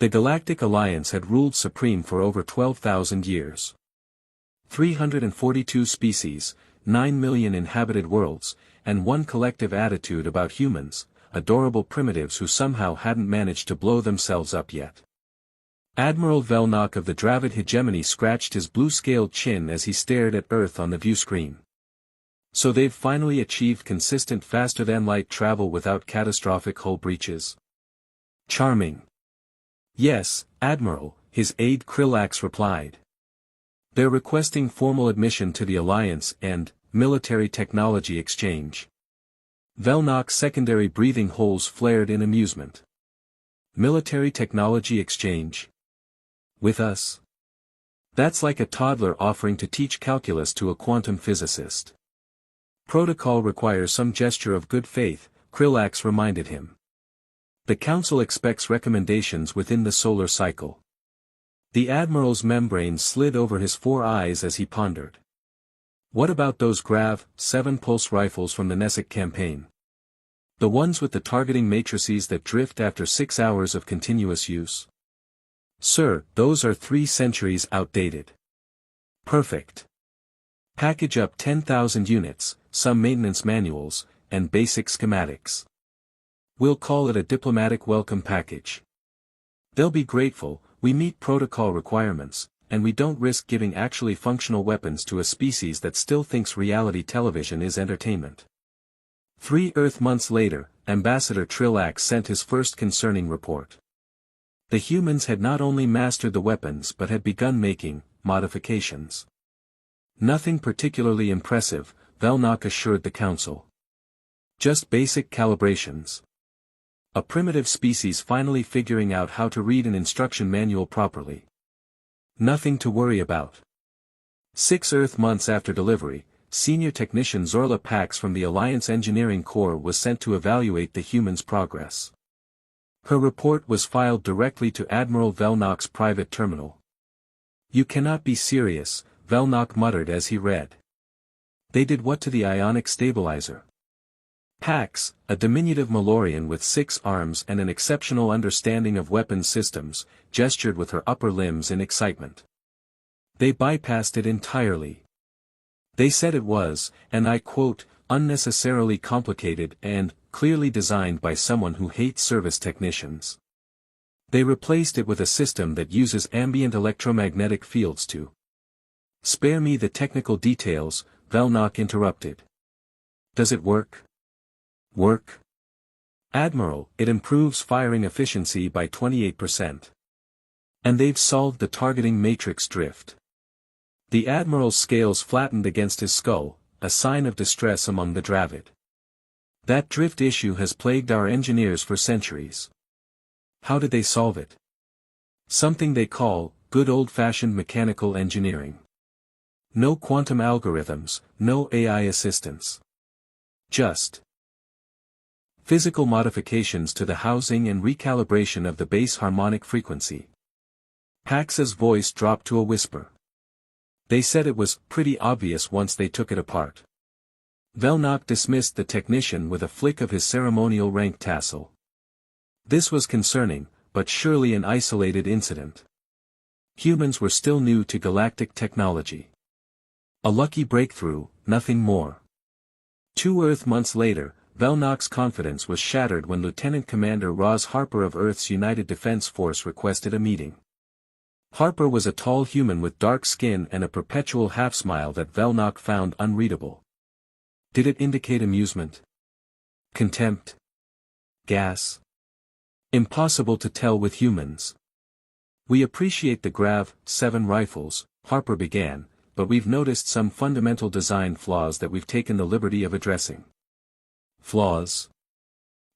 The Galactic Alliance had ruled supreme for over 12,000 years. 342 species, 9 million inhabited worlds, and one collective attitude about humans, adorable primitives who somehow hadn't managed to blow themselves up yet. Admiral Vel'Nok of the Dravid hegemony scratched his blue-scaled chin as he stared at Earth on the viewscreen. So they've finally achieved consistent faster-than-light travel without catastrophic hull breaches. Charming. Yes, Admiral, his aide Krillax replied. They're requesting formal admission to the Alliance and military technology exchange. Vel'Nok's secondary breathing holes flared in amusement. Military technology exchange? With us? That's like a toddler offering to teach calculus to a quantum physicist. Protocol requires some gesture of good faith, Krillax reminded him. The Council expects recommendations within the solar cycle. The Admiral's membrane slid over his 4 eyes as he pondered. What about those Grav 7 pulse rifles from the Nessic campaign? The ones with the targeting matrices that drift after 6 hours of continuous use? Sir, those are 3 centuries outdated. Perfect. Package up 10,000 units, some maintenance manuals, and basic schematics. We'll call it a diplomatic welcome package. They'll be grateful. We meet protocol requirements, and we don't risk giving actually functional weapons to a species that still thinks reality television is entertainment. 3 Earth months later, Ambassador Krillax sent his first concerning report. The humans had not only mastered the weapons but had begun making modifications. Nothing particularly impressive, Vel'Nok assured the Council. Just basic calibrations. A primitive species finally figuring out how to read an instruction manual properly. Nothing to worry about. 6 Earth months after delivery, senior technician Zorla Pax from the Alliance Engineering Corps was sent to evaluate the humans' progress. Her report was filed directly to Admiral Vel'Nok's private terminal. You cannot be serious, Vel'Nok muttered as he read. They did what to the ionic stabilizer? Pax, a diminutive Malorian with 6 arms and an exceptional understanding of weapons systems, gestured with her upper limbs in excitement. They bypassed it entirely. They said it was, and I quote, unnecessarily complicated and clearly designed by someone who hates service technicians. They replaced it with a system that uses ambient electromagnetic fields to. Spare me the technical details, Vel'Nok interrupted. Does it work? Work? Admiral, it improves firing efficiency by 28%. And they've solved the targeting matrix drift. The Admiral's scales flattened against his skull, a sign of distress among the Dravid. That drift issue has plagued our engineers for centuries. How did they solve it? Something they call, good old-fashioned mechanical engineering. No quantum algorithms, no AI assistance. Just physical modifications to the housing and recalibration of the base harmonic frequency. Pax's voice dropped to a whisper. They said it was pretty obvious once they took it apart. Vel'Nok dismissed the technician with a flick of his ceremonial rank tassel. This was concerning, but surely an isolated incident. Humans were still new to galactic technology. A lucky breakthrough, nothing more. 2 Earth months later, Vel'Nok's confidence was shattered when Lieutenant Commander Roz Harper of Earth's United Defense Force requested a meeting. Harper was a tall human with dark skin and a perpetual half-smile that Vel'Nok found unreadable. Did it indicate amusement? Contempt? Gas? Impossible to tell with humans. We appreciate the Grav 7 rifles, Harper began, but we've noticed some fundamental design flaws that we've taken the liberty of addressing. Flaws?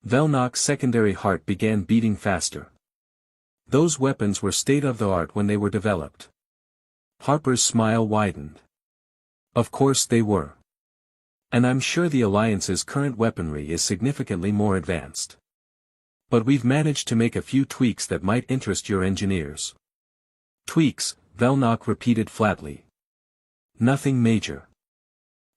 Vel'Nok's secondary heart began beating faster. Those weapons were state-of-the-art when they were developed. Harper's smile widened. Of course they were. And I'm sure the Alliance's current weaponry is significantly more advanced. But we've managed to make a few tweaks that might interest your engineers. Tweaks, Vel'Nok repeated flatly. Nothing major.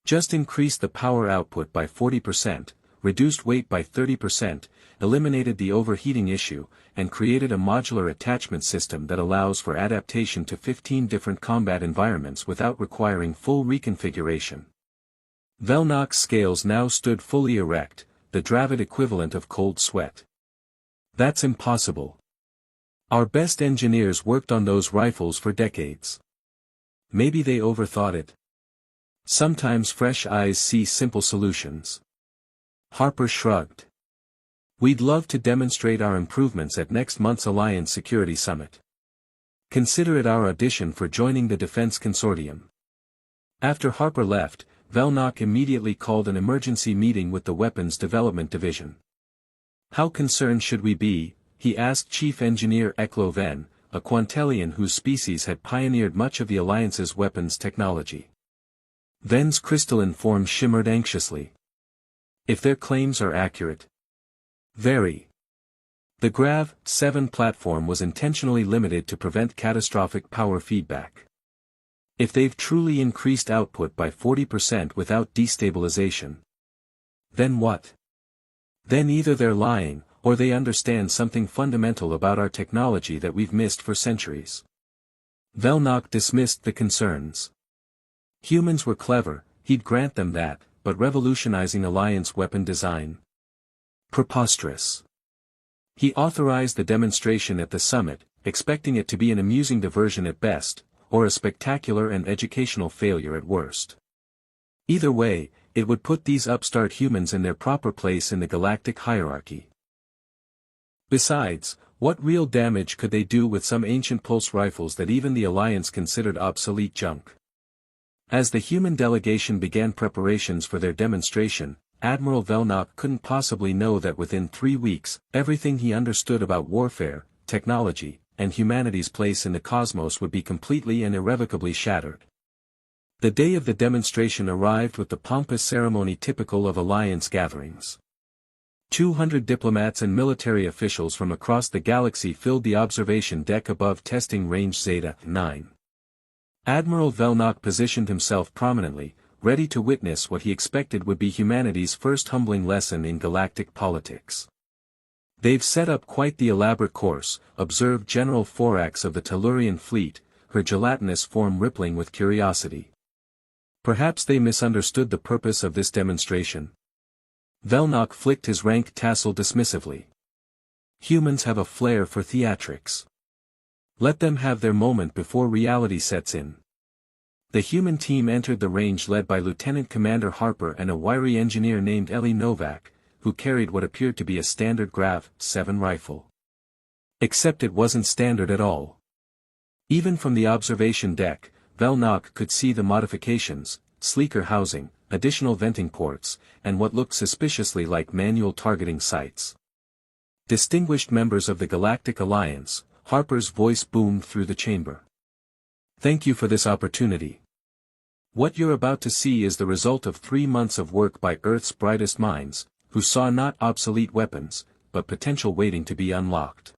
Just increase the power output by 40%, reduced weight by 30%, eliminated the overheating issue, and created a modular attachment system that allows for adaptation to 15 different combat environments without requiring full reconfiguration. Vel'Nok's scales now stood fully erect, the Dravid equivalent of cold sweat. That's impossible. Our best engineers worked on those rifles for decades. Maybe they overthought it. Sometimes fresh eyes see simple solutions. Harper shrugged. We'd love to demonstrate our improvements at next month's Alliance Security Summit. Consider it our audition for joining the Defense Consortium. After Harper left, Vel'Nok immediately called an emergency meeting with the Weapons Development Division. How concerned should we be? He asked Chief Engineer Eklo Ven, a Quantellian whose species had pioneered much of the Alliance's weapons technology. Ven's crystalline form shimmered anxiously. If their claims are accurate. Very. The Grav-7 platform was intentionally limited to prevent catastrophic power feedback. If they've truly increased output by 40% without destabilization. Then what? Then either they're lying, or they understand something fundamental about our technology that we've missed for centuries. Vel'Nok dismissed the concerns. Humans were clever, he'd grant them that, but revolutionizing Alliance weapon design? Preposterous. He authorized the demonstration at the summit, expecting it to be an amusing diversion at best, or a spectacular and educational failure at worst. Either way, it would put these upstart humans in their proper place in the galactic hierarchy. Besides, what real damage could they do with some ancient pulse rifles that even the Alliance considered obsolete junk? As the human delegation began preparations for their demonstration, Admiral Vel'Nok couldn't possibly know that within 3 weeks, everything he understood about warfare, technology, and humanity's place in the cosmos would be completely and irrevocably shattered. The day of the demonstration arrived with the pompous ceremony typical of Alliance gatherings. 200 diplomats and military officials from across the galaxy filled the observation deck above testing range Zeta 9. Admiral Vel'Nok positioned himself prominently, ready to witness what he expected would be humanity's first humbling lesson in galactic politics. They've set up quite the elaborate course, observed General Forax of the Tellurian fleet, her gelatinous form rippling with curiosity. Perhaps they misunderstood the purpose of this demonstration. Vel'Nok flicked his rank tassel dismissively. Humans have a flair for theatrics. Let them have their moment before reality sets in. The human team entered the range led by Lieutenant Commander Harper and a wiry engineer named Eli Novak, who carried what appeared to be a standard Grav-7 rifle. Except it wasn't standard at all. Even from the observation deck, Vel'Nok could see the modifications, sleeker housing, additional venting ports, and what looked suspiciously like manual targeting sights. Distinguished members of the Galactic Alliance, Harper's voice boomed through the chamber. Thank you for this opportunity. What you're about to see is the result of 3 months of work by Earth's brightest minds, who saw not obsolete weapons, but potential waiting to be unlocked.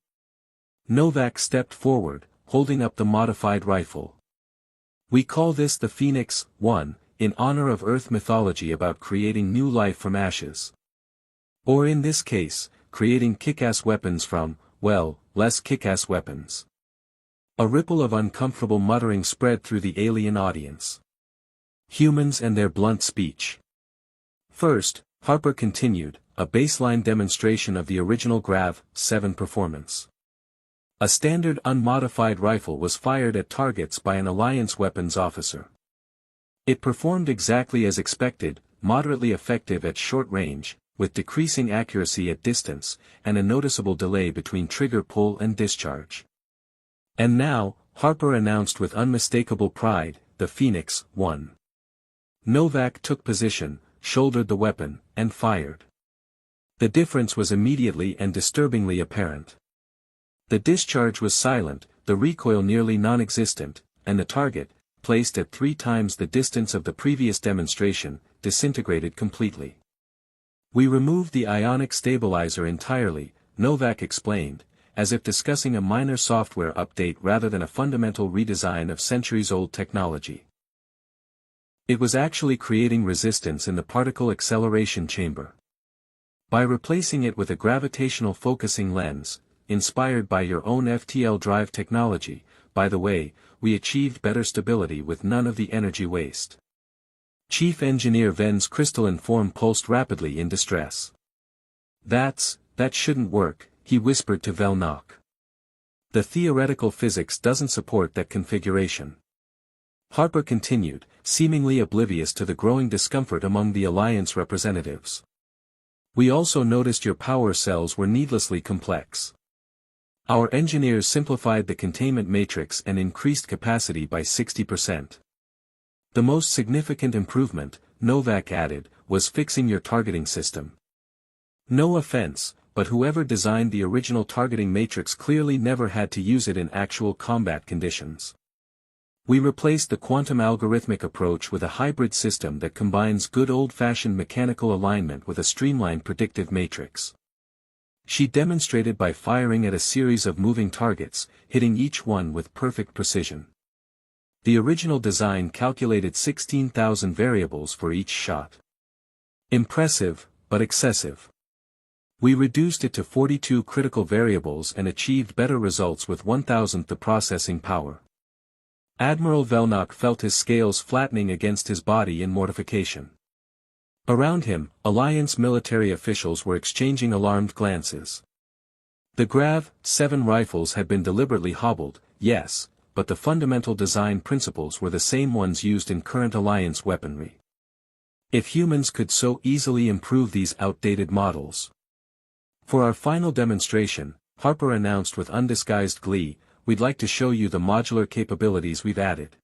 Novak stepped forward, holding up the modified rifle. We call this the Phoenix 1, in honor of Earth mythology about creating new life from ashes. Or in this case, creating kick-ass weapons from, well, less kick-ass weapons. A ripple of uncomfortable muttering spread through the alien audience. Humans and their blunt speech. First, Harper continued, a baseline demonstration of the original Grav-7 performance. A standard unmodified rifle was fired at targets by an Alliance weapons officer. It performed exactly as expected, moderately effective at short range, with decreasing accuracy at distance, and a noticeable delay between trigger pull and discharge. And now, Harper announced with unmistakable pride, the Phoenix 1. Novak took position, shouldered the weapon, and fired. The difference was immediately and disturbingly apparent. The discharge was silent, the recoil nearly non-existent, and the target, placed at 3 times the distance of the previous demonstration, disintegrated completely. We removed the ionic stabilizer entirely, Novak explained, as if discussing a minor software update rather than a fundamental redesign of centuries-old technology. It was actually creating resistance in the particle acceleration chamber. By replacing it with a gravitational focusing lens, inspired by your own FTL drive technology, by the way, we achieved better stability with none of the energy waste. Chief Engineer Ven's crystalline form pulsed rapidly in distress. That shouldn't work, he whispered to Vel'Nok. The theoretical physics doesn't support that configuration. Harper continued, seemingly oblivious to the growing discomfort among the Alliance representatives. We also noticed your power cells were needlessly complex. Our engineers simplified the containment matrix and increased capacity by 60%. The most significant improvement, Novak added, was fixing your targeting system. No offense, but whoever designed the original targeting matrix clearly never had to use it in actual combat conditions. We replaced the quantum algorithmic approach with a hybrid system that combines good old-fashioned mechanical alignment with a streamlined predictive matrix. She demonstrated by firing at a series of moving targets, hitting each one with perfect precision. The original design calculated 16,000 variables for each shot. Impressive, but excessive. We reduced it to 42 critical variables and achieved better results with 1,000th the processing power. Admiral Vel'Nok felt his scales flattening against his body in mortification. Around him, Alliance military officials were exchanging alarmed glances. The Grav-7 rifles had been deliberately hobbled, yes, but the fundamental design principles were the same ones used in current Alliance weaponry. If humans could so easily improve these outdated models. For our final demonstration, Harper announced with undisguised glee, we'd like to show you the modular capabilities we've added.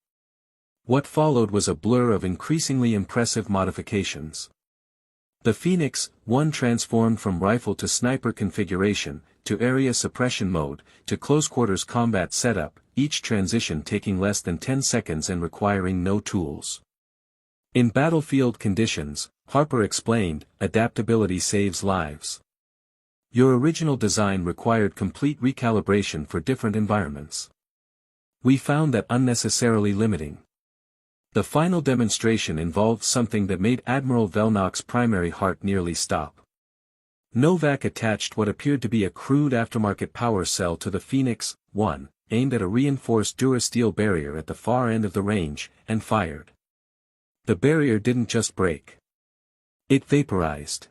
What followed was a blur of increasingly impressive modifications. The Phoenix 1 transformed from rifle to sniper configuration, to area suppression mode, to close-quarters combat setup, each transition taking less than 10 seconds and requiring no tools. In battlefield conditions, Harper explained, adaptability saves lives. Your original design required complete recalibration for different environments. We found that unnecessarily limiting. The final demonstration involved something that made Admiral Vel'Nok's primary heart nearly stop. Novak attached what appeared to be a crude aftermarket power cell to the Phoenix 1, aimed at a reinforced durasteel barrier at the far end of the range, and fired. The barrier didn't just break. It vaporized.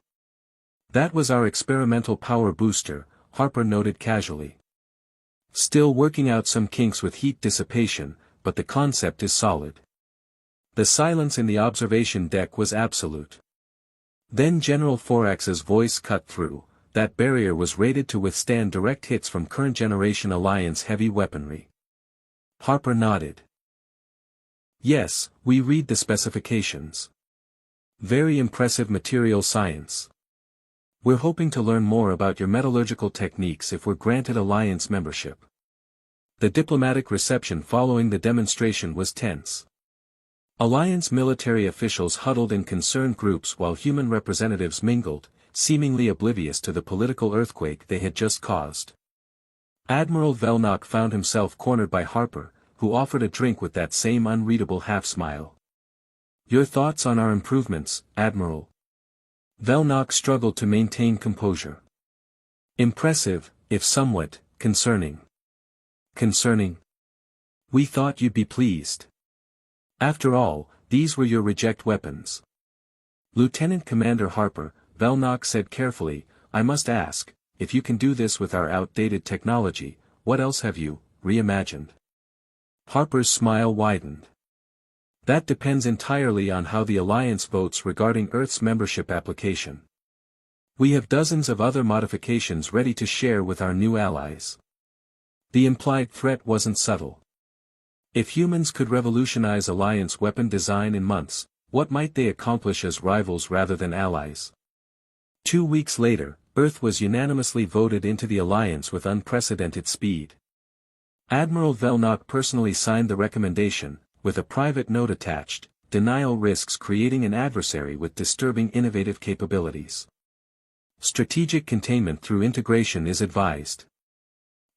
That was our experimental power booster, Harper noted casually. Still working out some kinks with heat dissipation, but the concept is solid. The silence in the observation deck was absolute. Then General Forax's voice cut through, that barrier was rated to withstand direct hits from current-generation Alliance heavy weaponry. Harper nodded. Yes, we read the specifications. Very impressive material science. We're hoping to learn more about your metallurgical techniques if we're granted Alliance membership. The diplomatic reception following the demonstration was tense. Alliance military officials huddled in concerned groups while human representatives mingled, seemingly oblivious to the political earthquake they had just caused. Admiral Vel'Nok found himself cornered by Harper, who offered a drink with that same unreadable half-smile. Your thoughts on our improvements, Admiral? Vel'Nok struggled to maintain composure. Impressive, if somewhat, concerning. Concerning? We thought you'd be pleased. After all, these were your reject weapons. Lieutenant Commander Harper, Vel'Nok said carefully, I must ask, if you can do this with our outdated technology, what else have you reimagined? Harper's smile widened. That depends entirely on how the Alliance votes regarding Earth's membership application. We have dozens of other modifications ready to share with our new allies. The implied threat wasn't subtle. If humans could revolutionize Alliance weapon design in months, what might they accomplish as rivals rather than allies? 2 weeks later, Earth was unanimously voted into the Alliance with unprecedented speed. Admiral Vel'Nok personally signed the recommendation, with a private note attached, denial risks creating an adversary with disturbing innovative capabilities. Strategic containment through integration is advised.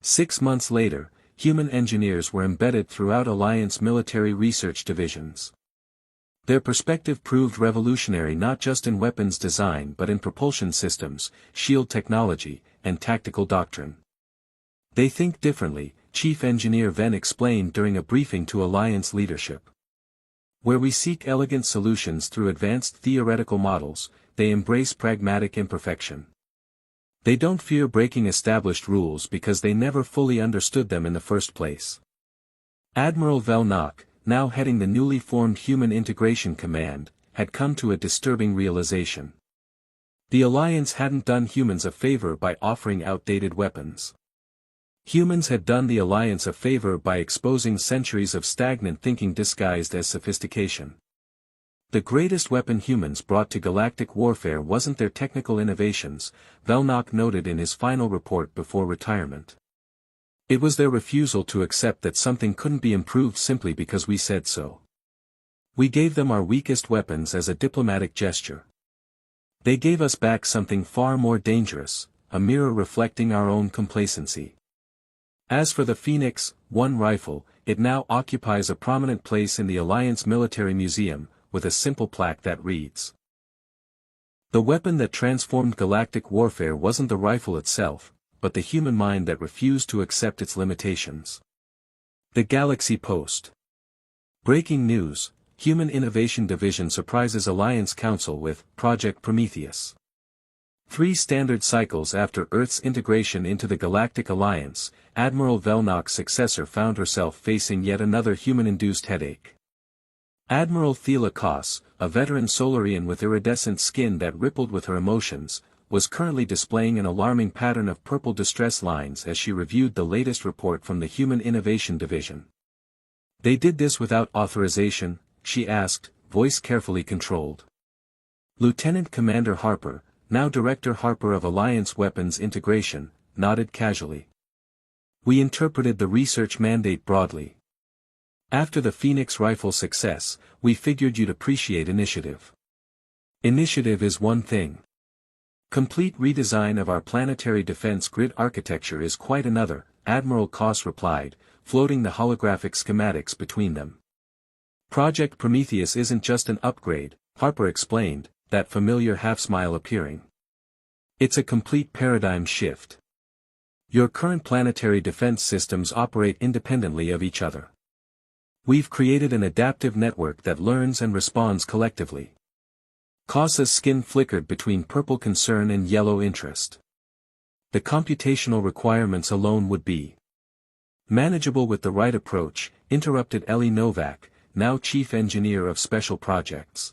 6 months later, human engineers were embedded throughout Alliance military research divisions. Their perspective proved revolutionary not just in weapons design but in propulsion systems, shield technology, and tactical doctrine. They think differently, Chief Engineer Ven explained during a briefing to Alliance leadership. Where we seek elegant solutions through advanced theoretical models, they embrace pragmatic imperfection. They don't fear breaking established rules because they never fully understood them in the first place. Admiral Vel'Nok, now heading the newly formed Human Integration Command, had come to a disturbing realization. The Alliance hadn't done humans a favor by offering outdated weapons. Humans had done the Alliance a favor by exposing centuries of stagnant thinking disguised as sophistication. The greatest weapon humans brought to galactic warfare wasn't their technical innovations, Vel'Nok noted in his final report before retirement. It was their refusal to accept that something couldn't be improved simply because we said so. We gave them our weakest weapons as a diplomatic gesture. They gave us back something far more dangerous, a mirror reflecting our own complacency. As for the Phoenix 1 rifle, it now occupies a prominent place in the Alliance Military Museum, with a simple plaque that reads: "The weapon that transformed galactic warfare wasn't the rifle itself, but the human mind that refused to accept its limitations." The Galaxy Post. Breaking news: Human Innovation Division surprises Alliance Council with Project Prometheus. 3 standard cycles after Earth's integration into the Galactic Alliance, Admiral Vel'Nok's successor found herself facing yet another human-induced headache. Admiral Thela Koss, a veteran Solarian with iridescent skin that rippled with her emotions, was currently displaying an alarming pattern of purple distress lines as she reviewed the latest report from the Human Innovation Division. "They did this without authorization?" she asked, voice carefully controlled. Lieutenant Commander Harper, now Director Harper of Alliance Weapons Integration, nodded casually. "We interpreted the research mandate broadly. After the Phoenix rifle success, we figured you'd appreciate initiative. Initiative is one thing. Complete redesign of our planetary defense grid architecture is quite another," Admiral Koss replied, floating the holographic schematics between them. "Project Prometheus isn't just an upgrade," Harper explained, that familiar half-smile appearing. "It's a complete paradigm shift. Your current planetary defense systems operate independently of each other. We've created an adaptive network that learns and responds collectively." Koss's skin flickered between purple concern and yellow interest. "The computational requirements alone would be manageable with the right approach," interrupted Ellie Novak, now Chief Engineer of Special Projects.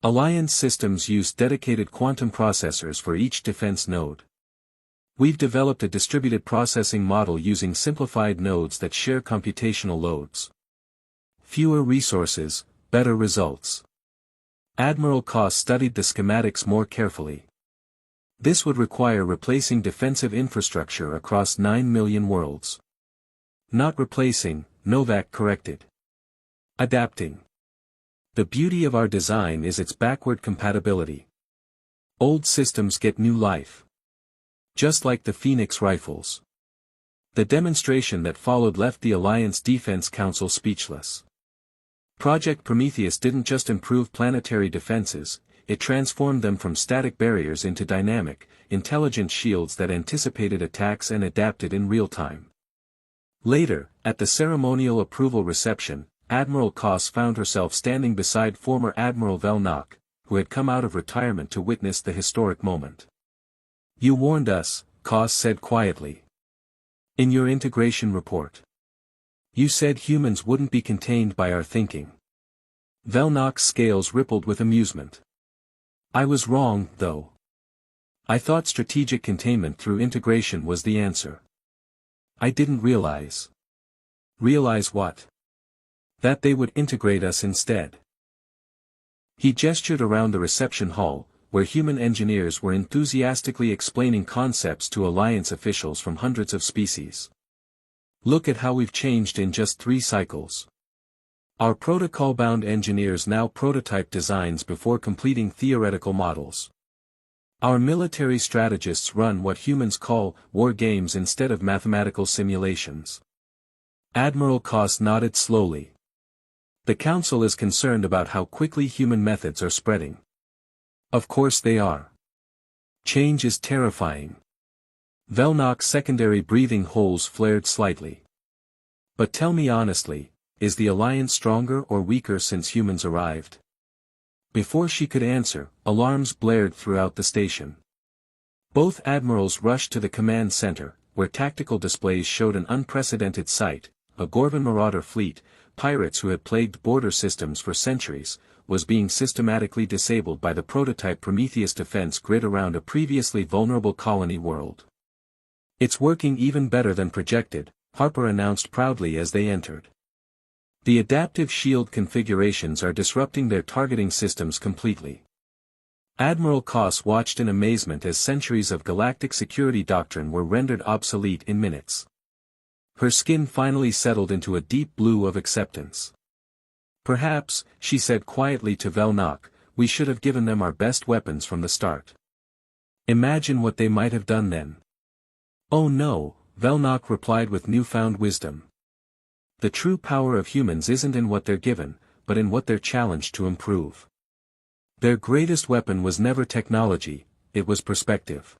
"Alliance systems use dedicated quantum processors for each defense node. We've developed a distributed processing model using simplified nodes that share computational loads. Fewer resources, better results." Admiral Koss studied the schematics more carefully. "This would require replacing defensive infrastructure across 9 million worlds." "Not replacing," Novak corrected. "Adapting. The beauty of our design is its backward compatibility. Old systems get new life. Just like the Phoenix rifles." The demonstration that followed left the Alliance Defense Council speechless. Project Prometheus didn't just improve planetary defenses, it transformed them from static barriers into dynamic, intelligent shields that anticipated attacks and adapted in real time. Later, at the ceremonial approval reception, Admiral Koss found herself standing beside former Admiral Vel'Nok, who had come out of retirement to witness the historic moment. "You warned us," Koss said quietly. "In your integration report. You said humans wouldn't be contained by our thinking." Vel'Nok's scales rippled with amusement. "I was wrong, though. I thought strategic containment through integration was the answer. I didn't realize." "Realize what?" "That they would integrate us instead." He gestured around the reception hall, where human engineers were enthusiastically explaining concepts to Alliance officials from hundreds of species. "Look at how we've changed in just 3 cycles. Our protocol-bound engineers now prototype designs before completing theoretical models. Our military strategists run what humans call war games instead of mathematical simulations." Admiral Koss nodded slowly. The Council is concerned about how quickly human methods are spreading. Of course they are. Change is terrifying. Vel'Nok's secondary breathing holes flared slightly. But tell me honestly, is the Alliance stronger or weaker since humans arrived? Before she could answer, alarms blared throughout the station. Both admirals rushed to the command center, where tactical displays showed an unprecedented sight. A Gorvan marauder fleet, pirates who had plagued border systems for centuries, was being systematically disabled by the prototype Prometheus defense grid around a previously vulnerable colony world. "It's working even better than projected," Harper announced proudly as they entered. "The adaptive shield configurations are disrupting their targeting systems completely." Admiral Koss watched in amazement as centuries of galactic security doctrine were rendered obsolete in minutes. Her skin finally settled into a deep blue of acceptance. "Perhaps," she said quietly to Vel'Nok, "we should have given them our best weapons from the start. Imagine what they might have done then." "Oh no," Vel'Nok replied with newfound wisdom. "The true power of humans isn't in what they're given, but in what they're challenged to improve. Their greatest weapon was never technology, it was perspective."